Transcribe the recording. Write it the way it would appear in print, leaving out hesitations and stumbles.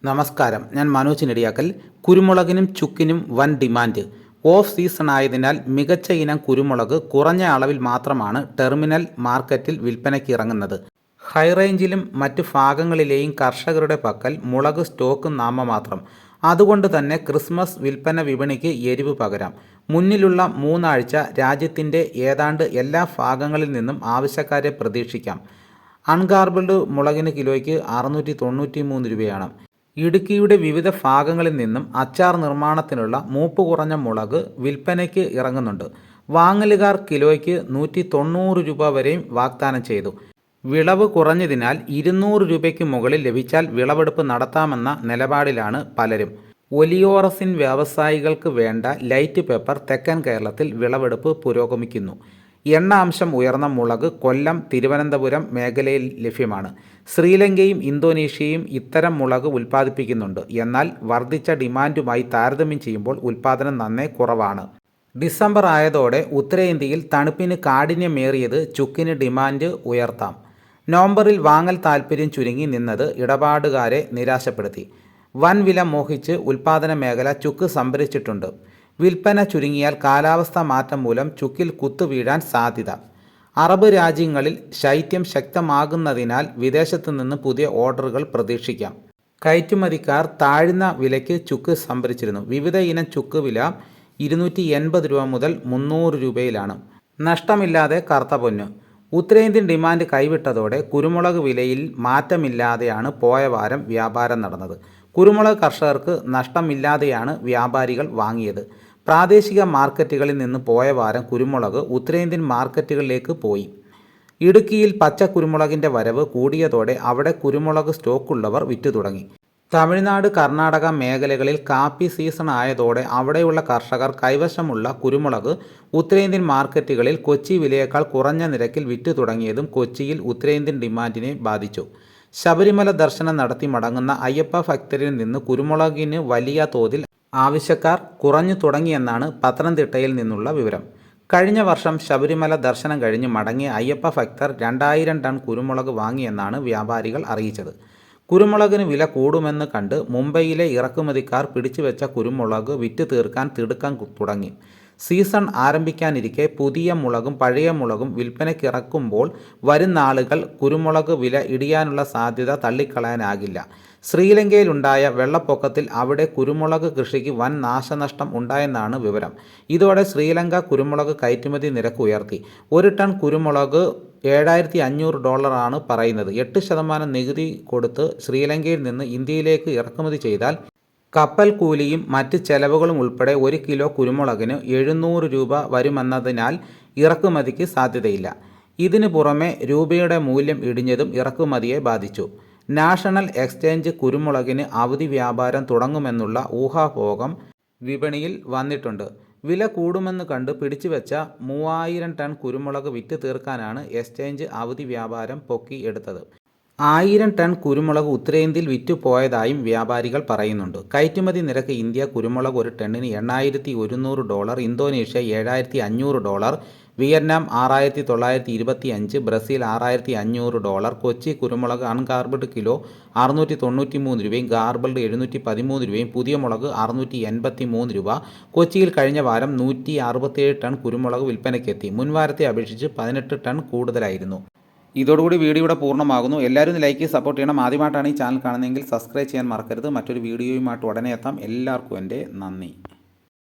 നമസ്കാരം, ഞാൻ മനോജ് നെടിയാക്കൽ. കുരുമുളകിനും ചുക്കിനും വൻ ഡിമാൻഡ്. ഓഫ് സീസൺ ആയതിനാൽ മികച്ച ഇനം കുരുമുളക് കുറഞ്ഞ അളവിൽ മാത്രമാണ് ടെർമിനൽ മാർക്കറ്റിൽ വിൽപ്പനയ്ക്ക് ഇറങ്ങുന്നത്. ഹൈറേഞ്ചിലും മറ്റ് ഭാഗങ്ങളിലെയും കർഷകരുടെ പക്കൽ മുളക് സ്റ്റോക്ക് നാമമാത്രം. അതുകൊണ്ട് തന്നെ ക്രിസ്മസ് വിൽപ്പന വിപണിക്ക് എരിവ് പകരാം. മുന്നിലുള്ള 3 ആഴ്ച രാജ്യത്തിൻ്റെ ഏതാണ്ട് എല്ലാ ഭാഗങ്ങളിൽ നിന്നും ആവശ്യക്കാരെ പ്രതീക്ഷിക്കാം. അൺഗാർബിൾഡ് മുളകിന് കിലോയ്ക്ക് 693 രൂപയാണ്. ഇടുക്കിയുടെ വിവിധ ഭാഗങ്ങളിൽ നിന്നും അച്ചാർ നിർമ്മാണത്തിനുള്ള മൂപ്പ് കുറഞ്ഞ മുളക് വിൽപ്പനയ്ക്ക് ഇറങ്ങുന്നുണ്ട്. വാങ്ങലുകാർ കിലോയ്ക്ക് 190 രൂപ വരെയും വാഗ്ദാനം ചെയ്തു. വിളവ് കുറഞ്ഞതിനാൽ 200 രൂപയ്ക്ക് മുകളിൽ ലഭിച്ചാൽ വിളവെടുപ്പ് നടത്താമെന്ന നിലപാടിലാണ് പലരും. ഒലിയോറസിൻ വ്യവസായികൾക്ക് വേണ്ട ലൈറ്റ് പെപ്പർ തെക്കൻ കേരളത്തിൽ വിളവെടുപ്പ് പുരോഗമിക്കുന്നു. എണ്ണ അംശം ഉയർന്ന മുളക് കൊല്ലം, തിരുവനന്തപുരം മേഖലയിൽ ലഭ്യമാണ്. ശ്രീലങ്കയും ഇന്തോനേഷ്യയും ഇത്തരം മുളക് ഉൽപ്പാദിപ്പിക്കുന്നുണ്ട്. എന്നാൽ വർദ്ധിച്ച ഡിമാൻഡുമായി താരതമ്യം ചെയ്യുമ്പോൾ ഉൽപ്പാദനം നന്നേ കുറവാണ്. ഡിസംബർ ആയതോടെ ഉത്തരേന്ത്യയിൽ തണുപ്പിന് കാഠിന്യമേറിയത് ചുക്കിന് ഡിമാൻഡ് ഉയർത്താം. നവംബറിൽ വാങ്ങൽ താൽപ്പര്യം ചുരുങ്ങി നിന്നത് ഇടപാടുകാരെ നിരാശപ്പെടുത്തി. വൻ വില മോഹിച്ച് ഉൽപ്പാദന മേഖല ചുക്ക് സംഭരിച്ചിട്ടുണ്ട്. വിൽപ്പന ചുരുങ്ങിയാൽ കാലാവസ്ഥാ മാറ്റം മൂലം ചുക്കിൽ കുത്തുവീഴാൻ സാധ്യത. അറബ് രാജ്യങ്ങളിൽ ശൈത്യം ശക്തമാകുന്നതിനാൽ വിദേശത്തു നിന്ന് പുതിയ ഓർഡറുകൾ പ്രതീക്ഷിക്കാം. കയറ്റുമതിക്കാർ താഴ്ന്ന വിലയ്ക്ക് ചുക്ക് സംഭരിച്ചിരുന്നു. വിവിധ ഇനം ചുക്ക് വില 280 രൂപ മുതൽ 300 രൂപയിലാണ്. നഷ്ടമില്ലാതെ കറുത്ത പൊന്ന്. ഉത്തരേന്ത്യൻ ഡിമാൻഡ് കൈവിട്ടതോടെ കുരുമുളക് വിലയിൽ മാറ്റമില്ലാതെയാണ് പോയ വാരം വ്യാപാരം നടന്നത്. കുരുമുളക് കർഷകർക്ക് നഷ്ടമില്ലാതെയാണ് വ്യാപാരികൾ വാങ്ങിയത്. പ്രാദേശിക മാർക്കറ്റുകളിൽ നിന്ന് പോയ വാരം കുരുമുളക് ഉത്തരേന്ത്യൻ മാർക്കറ്റുകളിലേക്ക് പോയി. ഇടുക്കിയിൽ പച്ച കുരുമുളകിൻ്റെ വരവ് കൂടിയതോടെ അവിടെ കുരുമുളക് സ്റ്റോക്കുള്ളവർ വിറ്റു തുടങ്ങി. തമിഴ്നാട്, കർണാടക മേഖലകളിൽ കാപ്പി സീസൺ ആയതോടെ അവിടെയുള്ള കർഷകർ കൈവശമുള്ള കുരുമുളക് ഉത്തരേന്ത്യൻ മാർക്കറ്റുകളിൽ കൊച്ചി വിലയേക്കാൾ കുറഞ്ഞ നിരക്കിൽ വിറ്റു തുടങ്ങിയതും കൊച്ചിയിൽ ഉത്തരേന്ത്യൻ ഡിമാൻഡിനെ ബാധിച്ചു. ശബരിമല ദർശനം നടത്തി മടങ്ങുന്ന അയ്യപ്പ ഭക്തരിൽ നിന്ന് കുരുമുളകിന് വലിയ തോതിൽ ആവശ്യക്കാർ കുറഞ്ഞു തുടങ്ങിയെന്നാണ് പത്തനംതിട്ടയിൽ നിന്നുള്ള വിവരം. കഴിഞ്ഞ വർഷം ശബരിമല ദർശനം കഴിഞ്ഞ് മടങ്ങിയ അയ്യപ്പ ഭക്തർ 2000 ടൺ കുരുമുളക് വാങ്ങിയെന്നാണ് വ്യാപാരികൾ അറിയിച്ചത്. കുരുമുളകിന് വില കൂടുമെന്ന് കണ്ട് മുംബൈയിലെ ഇറക്കുമതിക്കാർ പിടിച്ചുവെച്ച കുരുമുളക് വിറ്റ് തീർക്കാൻ തിടുക്കം തുടങ്ങി. സീസൺ ആരംഭിക്കാനിരിക്കെ പുതിയ മുളകും പഴയ മുളകും വിൽപ്പനയ്ക്കിറക്കുമ്പോൾ വരും നാളുകൾ കുരുമുളക് വില ഇടിയാനുള്ള സാധ്യത തള്ളിക്കളയാനാകില്ല. ശ്രീലങ്കയിലുണ്ടായ വെള്ളപ്പൊക്കത്തിൽ അവിടെ കുരുമുളക് കൃഷിക്ക് വൻ നാശനഷ്ടം ഉണ്ടായെന്നാണ് വിവരം. ഇതോടെ ശ്രീലങ്ക കുരുമുളക് കയറ്റുമതി നിരക്ക് ഉയർത്തി. 1 ടൺ കുരുമുളക് $7,500 പറയുന്നത്. 8% നികുതി കൊടുത്ത് ശ്രീലങ്കയിൽ നിന്ന് ഇന്ത്യയിലേക്ക് ഇറക്കുമതി ചെയ്താൽ കപ്പൽ കൂലിയും മറ്റ് ചെലവുകളും ഉൾപ്പെടെ 1 കിലോ കുരുമുളകിന് 700 രൂപ വരുമെന്നതിനാൽ ഇറക്കുമതിക്ക് സാധ്യതയില്ല. ഇതിനു പുറമെ രൂപയുടെ മൂല്യം ഇടിഞ്ഞതും ഇറക്കുമതിയെ ബാധിച്ചു. നാഷണൽ എക്സ്ചേഞ്ച് കുരുമുളകിന് അവധി വ്യാപാരം തുടങ്ങുമെന്നുള്ള ഊഹാപോഹം വിപണിയിൽ വന്നിട്ടുണ്ട്. വില കൂടുമെന്ന് കണ്ട് പിടിച്ചുവെച്ച 3000 ടൺ കുരുമുളക് വിറ്റ് തീർക്കാനാണ് എക്സ്ചേഞ്ച് അവധി വ്യാപാരം പൊക്കി എടുത്തത്. 1000 ടൺ കുരുമുളക് ഉത്തരേന്ത്യയിൽ വിറ്റുപോയതായും വ്യാപാരികൾ പറയുന്നുണ്ട്. കയറ്റുമതി നിരക്ക് ഇന്ത്യ കുരുമുളക് ഒരു ടണ്ണിന് $8,100, ഇന്തോനേഷ്യ $7,500, വിയറ്റ്നാം $6,925, ബ്രസീൽ $6,500. കൊച്ചി കുരുമുളക് അൺഗാർബിൾഡ് കിലോ 693 രൂപയും ഗാർബിൾഡ് 713 രൂപയും പുതിയ മുളക് 683 രൂപ. കൊച്ചിയിൽ കഴിഞ്ഞ വാരം 167 ടൺ കുരുമുളക് വിൽപ്പനയ്ക്കെത്തി. മുൻവാരത്തെ അപേക്ഷിച്ച് 18 ടൺ കൂടുതലായിരുന്നു. ഇതോടുകൂടി വീഡിയോ ഇവിടെ പൂർണ്ണമാകുന്നു. എല്ലാവരും ലൈക്ക് ചെയ്ത് സപ്പോർട്ട് ചെയ്യണം. ആദ്യമായിട്ടാണ് ഈ ചാനൽ കാണുന്നതെങ്കിൽ സബ്സ്ക്രൈബ് ചെയ്യാൻ മറക്കരുത്. മറ്റൊരു വീഡിയോയുമായിട്ട് ഉടനെ എത്താം. എല്ലാവർക്കും എൻ്റെ നന്ദി.